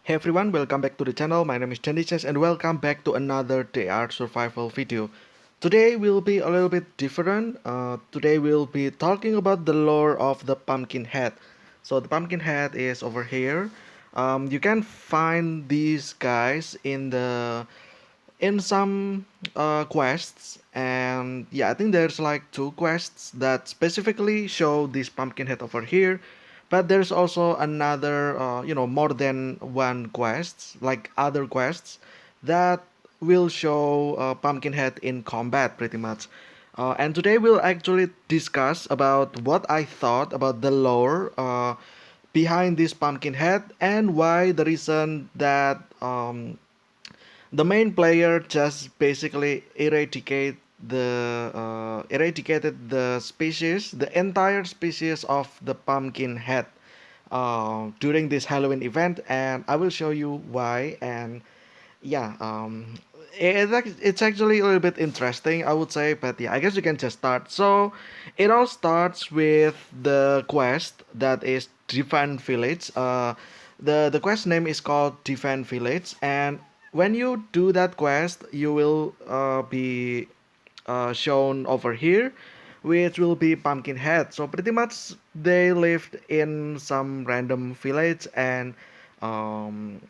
Hey everyone, welcome back to the channel. My name is Chandiches and welcome back to another TR survival video. Today will be a little bit different. Today we'll be talking about the lore of the Pumpkinhead. So the Pumpkinhead is over here. You can find these guys in some quests, and yeah, I think there's like two quests that specifically show this Pumpkinhead over here, but there's also another more than one quests, like other quests that will show Pumpkinhead in combat pretty much. And today we'll actually discuss about what I thought about the lore behind this Pumpkinhead and why the reason that the main player just basically eradicated the species, the entire species of the Pumpkinhead during this Halloween event, and I will show you why. And yeah, it's actually a little bit interesting, I would say, but yeah, I guess you can just start. So it all starts with the quest that is Defend Village. The quest name is called Defend Village, and when you do that quest, you will be shown over here, which will be Pumpkinhead. So pretty much they lived in some random village and um,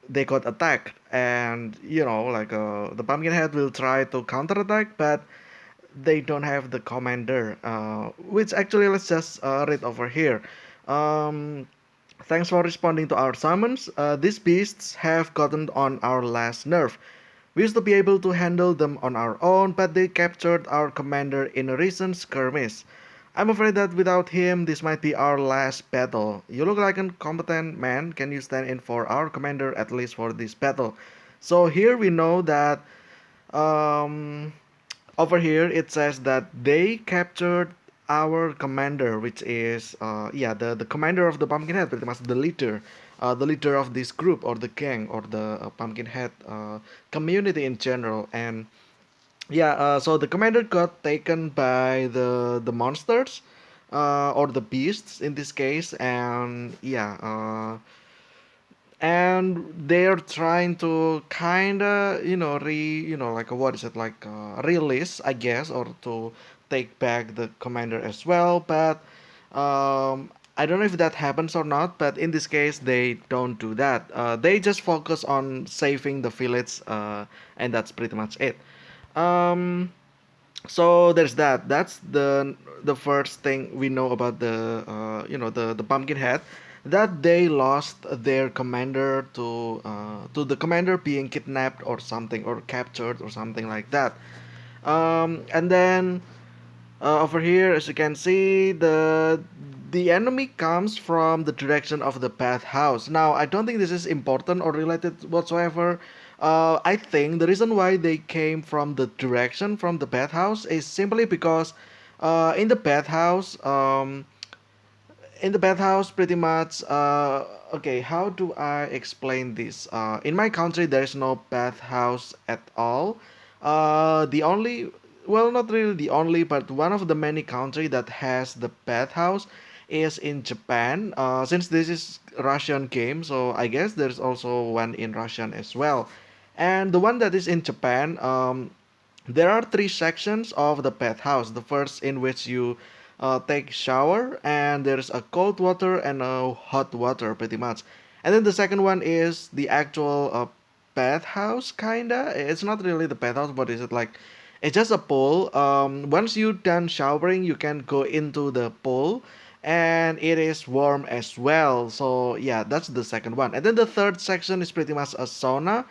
they got attacked. And the Pumpkinhead will try to counterattack, but they don't have the commander. Which actually let's just read over here. Um, Thanks for responding to our summons. These beasts have gotten on our last nerve. We used to be able to handle them on our own, but they captured our commander in a recent skirmish. I'm afraid that without him, this might be our last battle. You look like a competent man. Can you stand in for our commander at least for this battle? So here we know that um, over here it says that they captured our commander, which is the commander of the Pumpkinhead, pretty much the leader of this group or the gang or the Pumpkinhead community in general. And so the commander got taken by the monsters or the beasts in this case. And and they're trying to kind of like what is it, like release, I guess, or to take back the commander as well. But I don't know if that happens or not, but in this case they don't do that. They just focus on saving the village, and that's pretty much it. Um, so there's that. That's the first thing we know about the Pumpkinhead, that they lost their commander to the commander being kidnapped or something, or captured or something like that. And then over here, as you can see, the enemy comes from the direction of the bathhouse. Now, I don't think this is important or related whatsoever. I think the reason why they came from the direction from the bathhouse is simply because in the bathhouse, pretty much. Okay, how do I explain this? In my country, there is no bathhouse at all. The only, well, not really the only, but one of the many country that has the bathhouse is in Japan. Since this is Russian game, so I guess there's also one in Russian as well. And the one that is in Japan, there are three sections of the bathhouse. The first in which you take shower, and there's a cold water and a hot water pretty much. And then the second one is the actual bathhouse kinda. It's not really the bathhouse, but is it like it's just a pool. Once you done showering, you can go into the pool, and it is warm as well. So yeah, that's the second one. And then the third section is pretty much a sauna,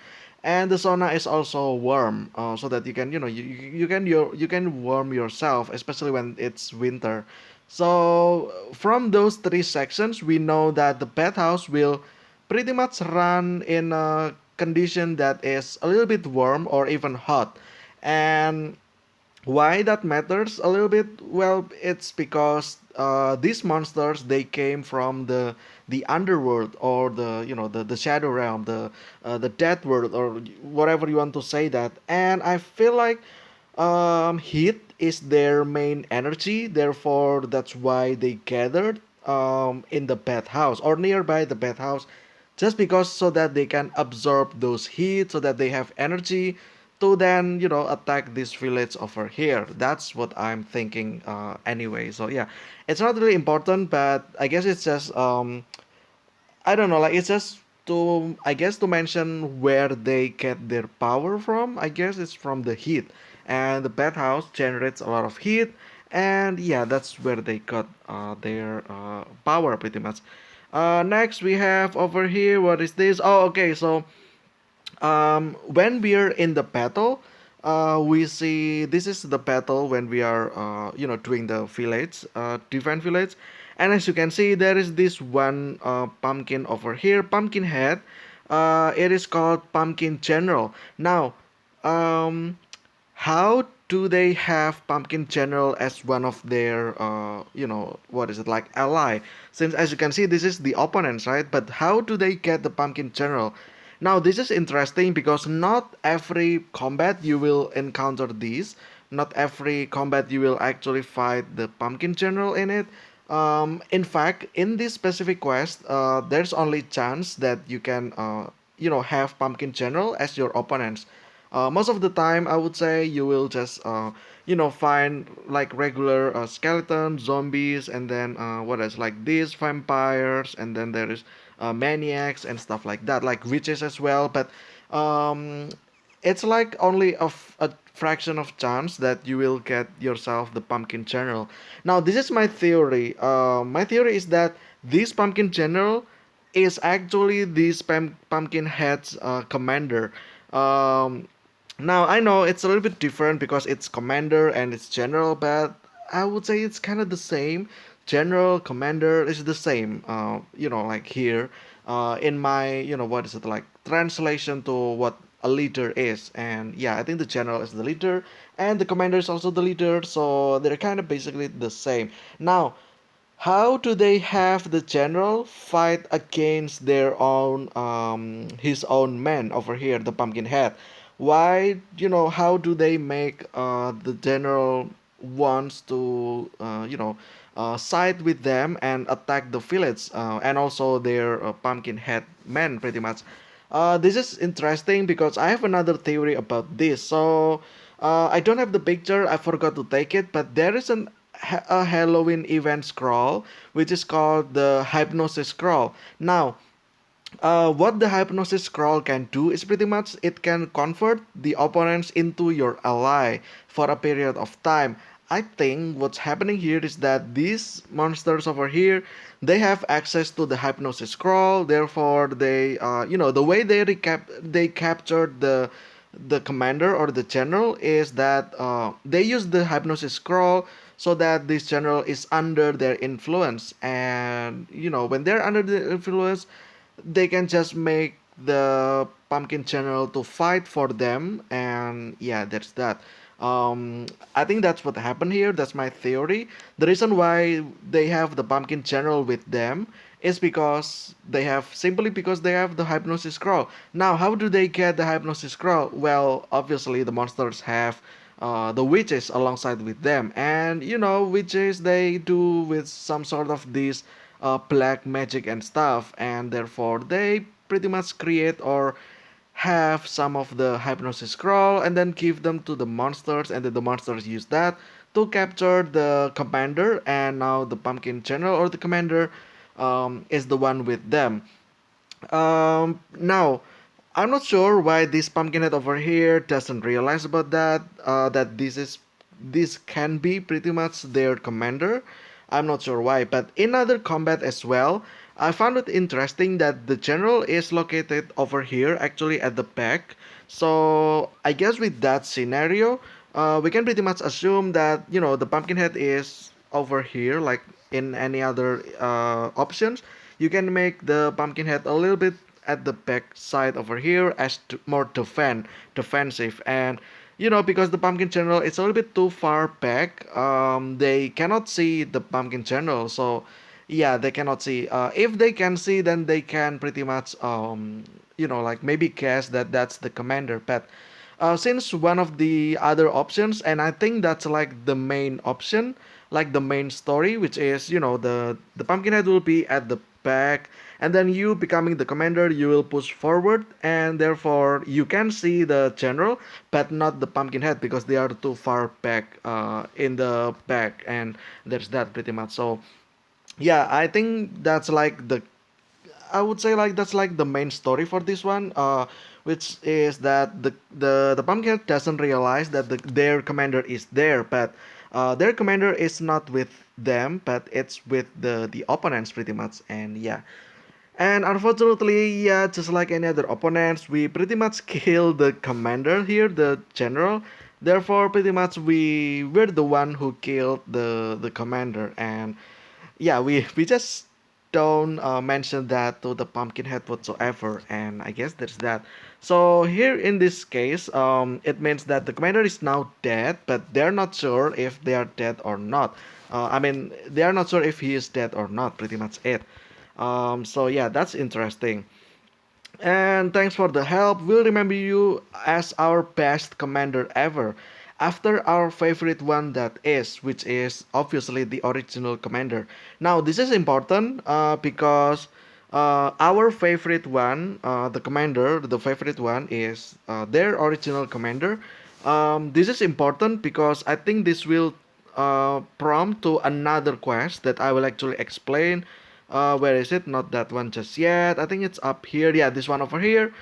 and the sauna is also warm, so that you can you can warm yourself, especially when it's winter. So from those three sections, we know that the bathhouse will pretty much run in a condition that is a little bit warm or even hot. And why that matters a little bit? Well, it's because these monsters, they came from the underworld, or the shadow realm, the death world, or whatever you want to say that. And I feel like heat is their main energy. Therefore, that's why they gathered in the bathhouse or nearby the bathhouse, just because so that they can absorb those heat, so that they have energy to then attack this village over here. That's what I'm thinking anyway. So yeah, it's not really important, but I guess it's just I don't know, like it's just to, I guess, to mention where they get their power from. I guess it's from the heat, and the bathhouse generates a lot of heat, and yeah, that's where they got their power pretty much. Next we have over here, what is this? Oh, okay, so when we are in the battle, we see this is the battle when we are, doing the village, different village, and as you can see, there is this one pumpkin over here, Pumpkinhead. It is called Pumpkin General. Now, um, how do they have Pumpkin General as one of their, what is it, like ally? Since as you can see, this is the opponents, right? But how do they get the Pumpkin General? Now, this is interesting because not every combat you will encounter these. Not every combat you will actually fight the Pumpkin General in it. In fact, in this specific quest, there's only chance that you can, have Pumpkin General as your opponents. Most of the time, I would say you will just find like regular skeleton zombies, and then what else, like these vampires, and then there is maniacs and stuff like that, like witches as well. But um, it's like only a fraction of chance that you will get yourself the pumpkin general. Now this is my theory. My theory is that this pumpkin general is actually this pumpkin head's commander. um, Now I know it's a little bit different because it's commander and it's general, but I would say it's kind of the same. General, commander is the same. Like here, in my, what is it, like translation to what a leader is. And yeah, I think the general is the leader, and the commander is also the leader. So they're kind of basically the same. Now, how do they have the general fight against their own, his own men over here, the Pumpkinhead? Why, how do they make the general wants to, side with them and attack the village, and also their Pumpkinhead men, pretty much? This is interesting because I have another theory about this. So I don't have the picture. I forgot to take it, but there is a Halloween event scroll which is called the Hypnosis Scroll. Now, what the hypnosis scroll can do is pretty much it can convert the opponents into your ally for a period of time. I think what's happening here is that these monsters over here, they have access to the hypnosis scroll. Therefore, they, the way they captured the commander or the general is that they use the hypnosis scroll so that this general is under their influence, and when they're under the influence, they can just make the pumpkin general to fight for them. And yeah, that's that. I think that's what happened here. That's my theory. The reason why they have the pumpkin general with them is because they have the hypnosis scroll. Now, how do they get the hypnosis scroll? Well, obviously the monsters have the witches alongside with them, and witches, they do with some sort of this black magic and stuff, and therefore they pretty much create or have some of the hypnosis scroll and then give them to the monsters, and then the monsters use that to capture the commander, and now the pumpkin general or the commander is the one with them. Now, I'm not sure why this pumpkinhead over here doesn't realize about that. That this can be pretty much their commander. I'm not sure why, but in other combat as well, I found it interesting that the general is located over here, actually at the back. So I guess with that scenario, we can pretty much assume that the pumpkinhead is over here, like in any other options. You can make the pumpkinhead a little bit at the back side over here as more defensive, and because the pumpkin general is a little bit too far back, they cannot see the pumpkin general. So yeah, they cannot see. If they can see, then they can pretty much like maybe guess that that's the commander. But since one of the other options, and I think that's like the main option, like the main story, which is the pumpkinhead will be at the back, and then you becoming the commander, you will push forward, and therefore you can see the general, but not the Pumpkinhead because they are too far back in the back, and there's that pretty much. So yeah, I think that's like the I would say like that's like the main story for this one, which is that the pumpkin doesn't realize that their commander is there, but their commander is not with them, but it's with the opponents pretty much, and yeah. And unfortunately, yeah, just like any other opponents, we pretty much kill the commander here, the general. Therefore, pretty much we're the one who killed the commander, and yeah, we just don't mention that to the Pumpkinhead whatsoever, and I guess that's that. So here in this case, it means that the commander is now dead, but they're not sure if they are dead or not. I mean, they are not sure if he is dead or not. Pretty much it. So yeah, that's interesting. And thanks for the help. We'll remember you as our best commander ever. After our favorite one that is, which is obviously the original commander. Now this is important because our favorite one, the commander, the favorite one is their original commander. This is important because I think this will prompt to another quest that I will actually explain. Where is it? Not that one just yet. I think it's up here. Yeah, this one over here.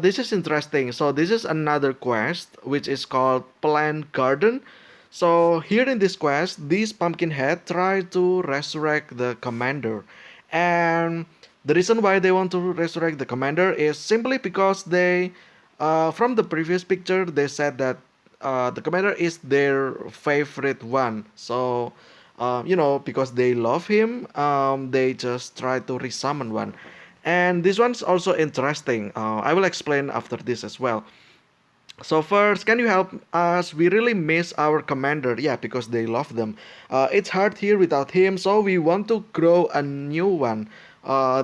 This is interesting. So this is another quest which is called Plant Garden. So here in this quest, these Pumpkinhead try to resurrect the commander, and the reason why they want to resurrect the commander is simply because from the previous picture, they said that the commander is their favorite one. So because they love him, they just try to resummon one. And this one's also interesting. I will explain after this as well. So first, can you help us? We really miss our commander. Yeah, because they love them. It's hard here without him, so we want to grow a new one.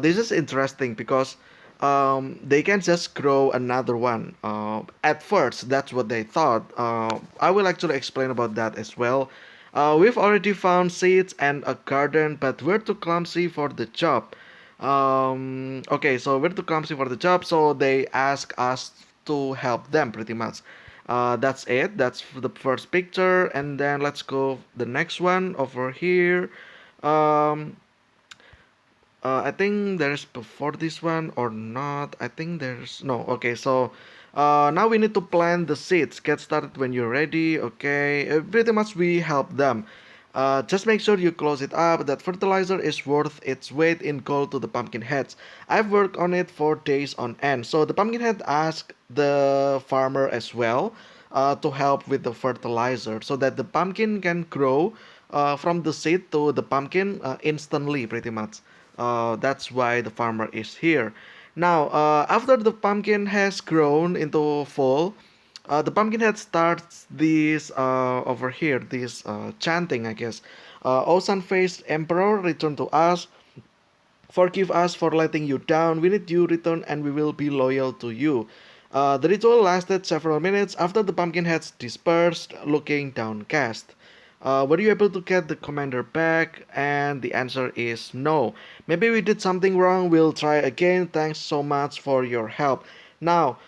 This is interesting because they can just grow another one. At first, that's what they thought. I will actually explain about that as well. We've already found seeds and a garden, but we're too clumsy for the job. Okay, so we're too clumsy for the job, so they ask us to help them pretty much. That's it. That's the first picture, and then let's go the next one over here. Um, I think there's before this one or not. I think there's no. Okay, so now we need to plant the seeds. Get started when you're ready. Okay, pretty much we help them. Just make sure you close it up. That fertilizer is worth its weight in gold to the pumpkin heads. I've worked on it for days on end. So the pumpkin head asked the farmer as well to help with the fertilizer so that the pumpkin can grow from the seed to the pumpkin instantly, pretty much. That's why the farmer is here. Now, after the pumpkin has grown into full, the pumpkinhead starts this over here, this chanting, I guess. O sun-faced emperor, return to us. Forgive us for letting you down. We need you return and we will be loyal to you. The ritual lasted several minutes after the pumpkinheads dispersed, looking downcast. Were you able to get the commander back? And the answer is no. Maybe we did something wrong. We'll try again. Thanks so much for your help. Now,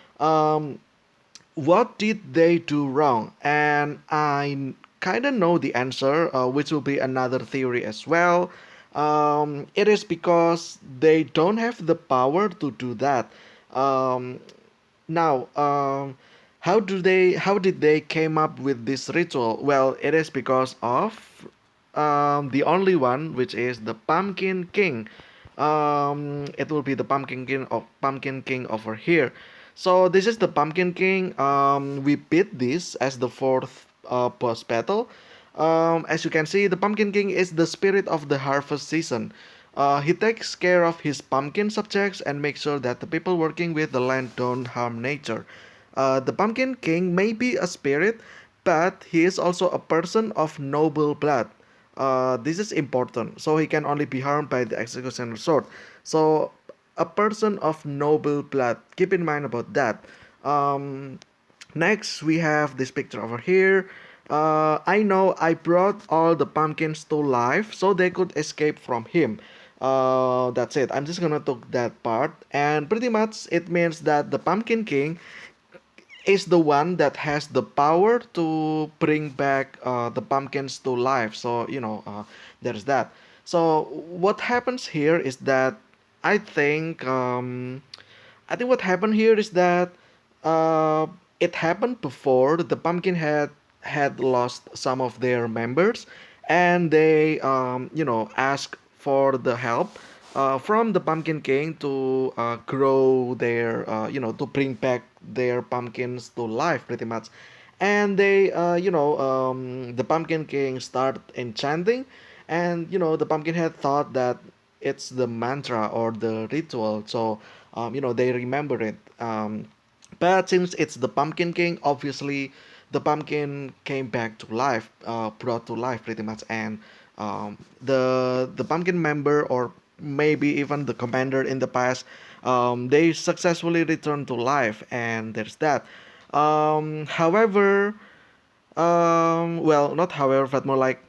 what did they do wrong? And I kind of know the answer, which will be another theory as well. It is because they don't have the power to do that. Um, now, how did they came up with this ritual? Well, it is because of the only one, which is the Pumpkin King. It will be the Pumpkin King over here. So this is the Pumpkin King. We beat this as the fourth boss battle. As you can see, the Pumpkin King is the spirit of the harvest season. He takes care of his pumpkin subjects and makes sure that the people working with the land don't harm nature. The Pumpkin King may be a spirit, but he is also a person of noble blood. This is important, so he can only be harmed by the executioner sword. So, a person of noble blood. Keep in mind about that. Um, Next, we have this picture over here. I know I brought all the pumpkins to life so they could escape from him. That's it. I'm just gonna took that part, and pretty much it means that the Pumpkin King is the one that has the power to bring back the pumpkins to life. So there's that. So what happens here is that I think I think what happened here is that uh, it happened before the Pumpkinhead had lost some of their members, and they asked for the help from the Pumpkin King to grow their to bring back their pumpkins to life pretty much. And they the Pumpkin King started enchanting, and the Pumpkinhead thought that it's the mantra or the ritual, so they remember it. But since it's the Pumpkin King, obviously the pumpkin came back to life, brought to life pretty much, and the pumpkin member, or maybe even the commander in the past, they successfully returned to life, and there's that. However, well, not however, but more like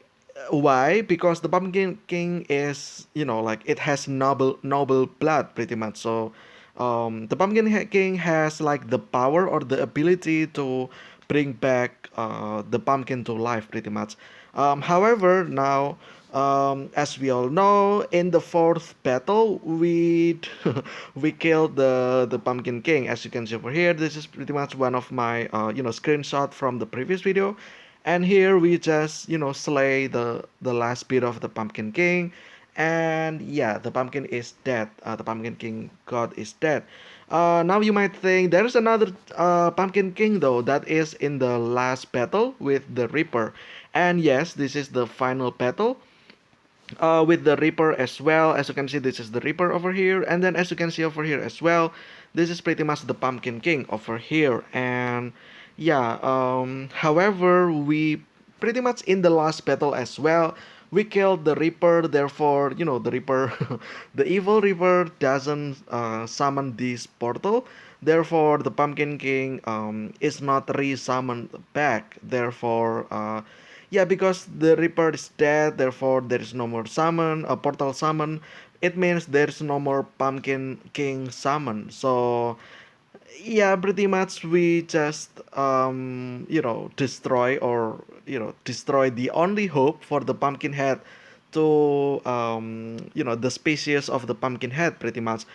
why? Because the Pumpkin King is, like it has noble blood pretty much. So, the King has like the power or the ability to bring back the pumpkin to life pretty much. However, now, as we all know, in the fourth battle, we we killed the Pumpkin King. As you can see over here, this is pretty much one of my screenshot from the previous video, and here we just slay the last bit of the Pumpkin King, and yeah, the pumpkin is dead. The Pumpkin King god is dead. Now you might think there's another Pumpkin King though that is in the last battle with the Reaper, and yes, this is the final battle with the Reaper as well. As you can see, this is the Reaper over here, and then as you can see over here as well, this is pretty much the Pumpkin King over here. And yeah, however, we pretty much in the last battle as well, we killed the Reaper. Therefore, the Reaper, the evil Reaper doesn't summon this portal. Therefore, the Pumpkin King is not re-summoned back. Therefore, yeah, because the Reaper is dead, therefore there is no more summon, a portal summon. It means there's no more Pumpkin King summon. So yeah, pretty much we just destroy, or destroy the only hope for the Pumpkinhead to the species of the Pumpkinhead pretty much,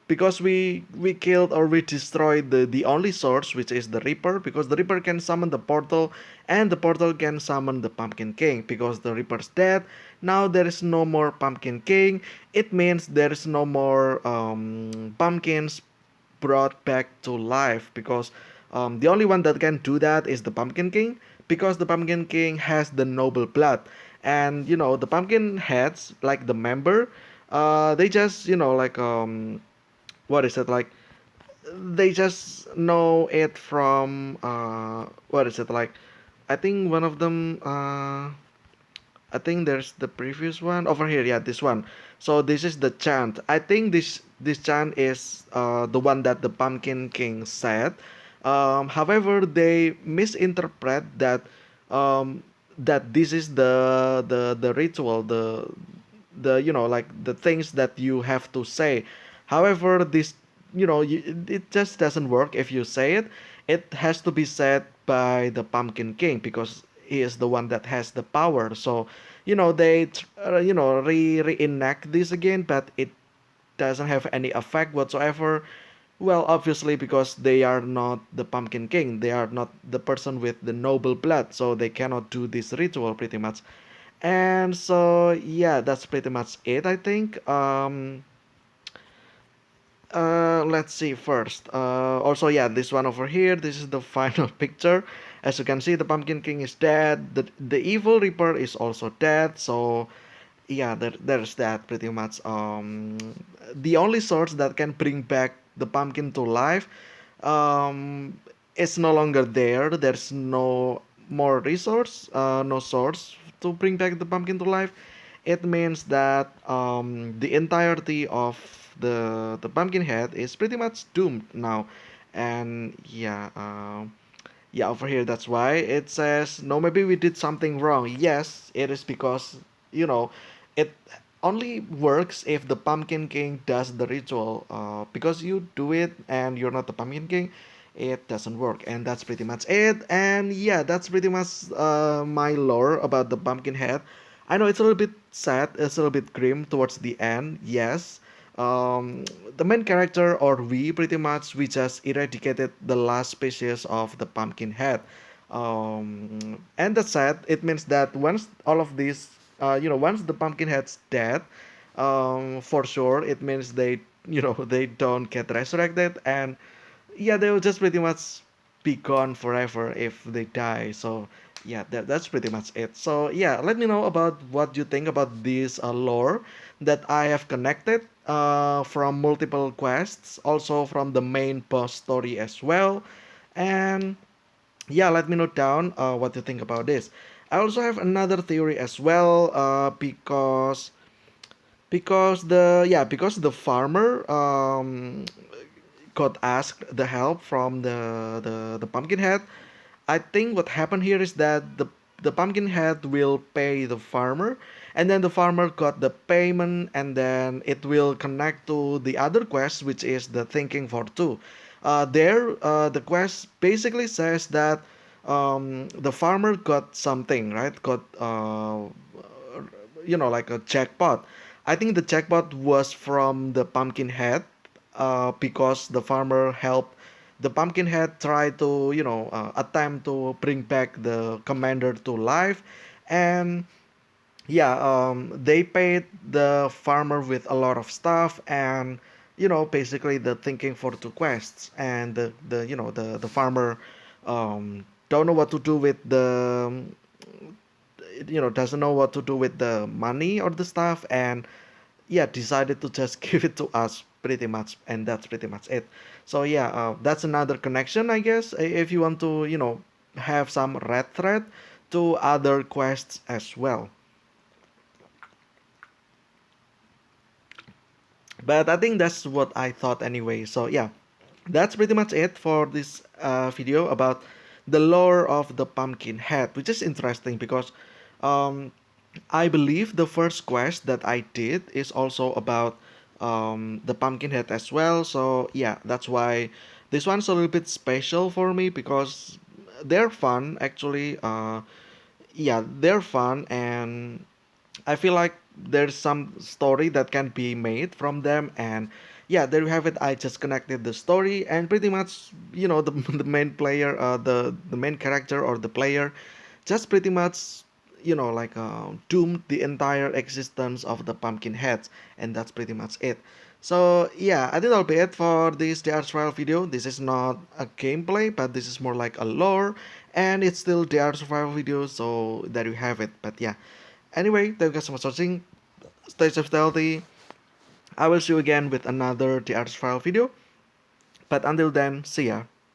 because we killed or we destroyed the only source, which is the Reaper, because the Reaper can summon the portal, and the portal can summon the Pumpkin King. Because the Reaper's dead, now there is no more Pumpkin King. It means there is no more pumpkins brought back to life, because the only one that can do that is the Pumpkin King, because the Pumpkin King has the noble blood. And the pumpkin heads, like the member, they just what is it like, they just know it from what is it like, I think one of them I think there's the previous one over here. Yeah, this one. So this is the chant. I think this chant is the one that the Pumpkin King said. However, they misinterpret that that this is the ritual, the like the things that you have to say. However, this it just doesn't work if you say it. It has to be said by the Pumpkin King, because he is the one that has the power. So they reenact this again, but it doesn't have any effect whatsoever. Well, obviously, because they are not the Pumpkin King, they are not the person with the noble blood, so they cannot do this ritual pretty much. And so yeah, that's pretty much it, I think. Let's see first. Also, yeah, this one over here. This is the final picture. As you can see, the Pumpkin King is dead. The evil Reaper is also dead. So yeah, there's that pretty much. The only source that can bring back the pumpkin to life, um, is no longer there. There's no more resource, no source to bring back the pumpkin to life. It means that the entirety of the pumpkin head is pretty much doomed now. And yeah, yeah, over here, that's why it says no, maybe we did something wrong. Yes, it is because you know it only works if the Pumpkin King does the ritual. Because you do it and you're not the Pumpkin King, it doesn't work. And that's pretty much it. And yeah, that's pretty much my lore about the Pumpkinhead. I know it's a little bit sad, it's a little bit grim towards the end, yes. Um, the main character, or we pretty much, we just eradicated the last species of the Pumpkinhead. And that's sad. It means that once all of these, once the Pumpkinhead's dead, for sure, it means they, they don't get resurrected, and yeah, they will just pretty much be gone forever if they die. So yeah, that's pretty much it. So yeah, let me know about what you think about this lore that I have connected from multiple quests, also from the main boss story as well. And yeah, let me know down what you think about this. I also have another theory as well, because the farmer got asked the help from the Pumpkinhead. I think what happened here is that the Pumpkinhead will pay the farmer, and then the farmer got the payment, and then it will connect to the other quest, which is the thinking for two. The quest basically says that the farmer got something, right? Got like a jackpot. I think the jackpot was from the Pumpkinhead, because the farmer helped the Pumpkinhead try to attempt to bring back the commander to life. And yeah, they paid the farmer with a lot of stuff, and basically the thinking for two quests. And the farmer don't know what to do with the doesn't know what to do with the money or the stuff, and yeah, decided to just give it to us pretty much. And that's pretty much it. So yeah, that's another connection, I guess, if you want to have some red thread to other quests as well. But I think that's what I thought anyway. So yeah, that's pretty much it for this video about the lore of the Pumpkinhead, which is interesting because um, I believe the first quest that I did is also about the Pumpkinhead as well. So yeah, that's why this one's a little bit special for me, because they're fun actually. Yeah, they're fun, and I feel like there's some story that can be made from them. And yeah, there you have it. I just connected the story, and pretty much, the main player, the main character or the player, just pretty much, like doomed the entire existence of the Pumpkinheads, and that's pretty much it. So yeah, I think that'll be it for this DR Survival video. This is not a gameplay, but this is more like a lore, and it's still DR Survival video, so there you have it. But yeah, anyway, thank you guys so much for watching. Stay safe, stay healthy. I will see you again with another DR Survival video. But until then, see ya.